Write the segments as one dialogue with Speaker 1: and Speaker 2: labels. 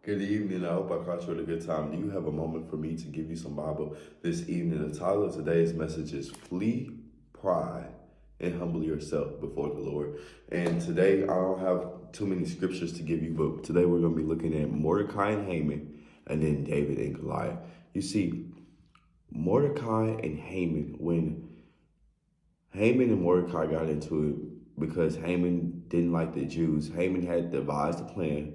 Speaker 1: Good evening. I hope I caught you at a good time. Do you have a moment for me to give you some Bible this evening? The title of today's message is Flee Pride and Humble Yourself Before the Lord. And today I don't have too many scriptures to give you, but today we're going to be looking at Mordecai and Haman and then David and Goliath. You see, Mordecai and Haman, when Haman and Mordecai got into it because Haman didn't like the Jews, Haman had devised a plan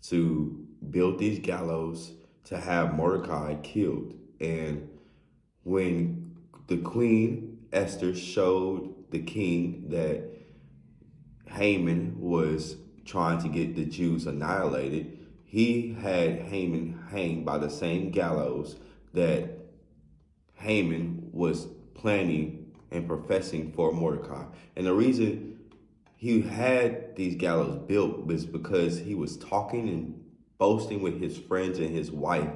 Speaker 1: to build these gallows to have Mordecai killed. And when the queen Esther showed the king that Haman was trying to get the Jews annihilated, he had Haman hanged by the same gallows that Haman was planning and professing for Mordecai. And the reason he had these gallows built was because he was talking and boasting with his friends and his wife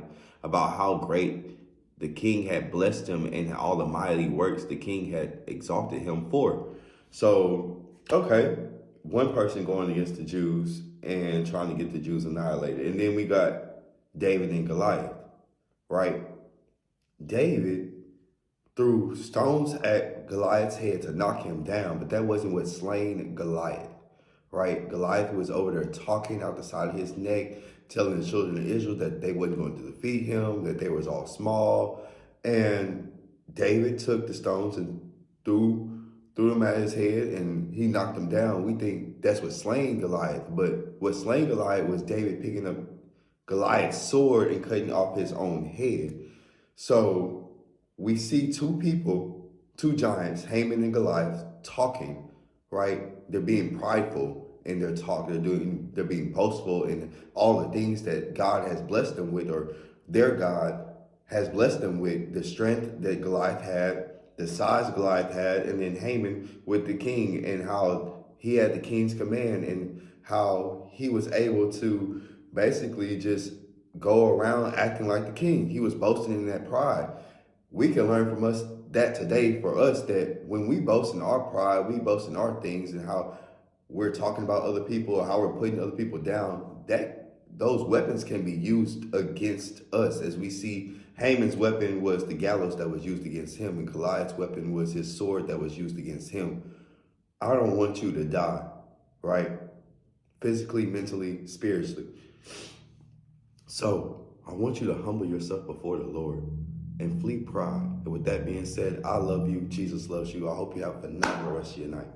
Speaker 1: about how great the king had blessed him and all the mighty works the king had exalted him for. So, okay, one person going against the Jews and trying to get the Jews annihilated. And then we got David and Goliath, right? David threw stones at Goliath's head to knock him down, but that wasn't what slain Goliath, right? Goliath was over there talking out the side of his neck, telling the children of Israel that they wasn't going to defeat him, that they was all small. And David took the stones and threw them at his head, and he knocked them down. We think that's what slain Goliath, but what slain Goliath was David picking up Goliath's sword and cutting off his own head. So we see two people, two giants, Haman and Goliath, talking, right? They're being prideful in their talk. They're being boastful in all the things that God has blessed them with, or their God has blessed them with, the strength that Goliath had, the size Goliath had, and then Haman with the king and how he had the king's command and how he was able to basically just go around acting like the king. He was boasting in that pride. We can learn from us that today for us, that when we boast in our pride, we boast in our things and how we're talking about other people or how we're putting other people down, that those weapons can be used against us. As we see, Haman's weapon was the gallows that was used against him, and Goliath's weapon was his sword that was used against him. I don't want you to die, right? Physically, mentally, spiritually. So I want you to humble yourself before the Lord and flee pride. And with that being said, I love you. Jesus loves you. I hope you have a phenomenal rest of your night.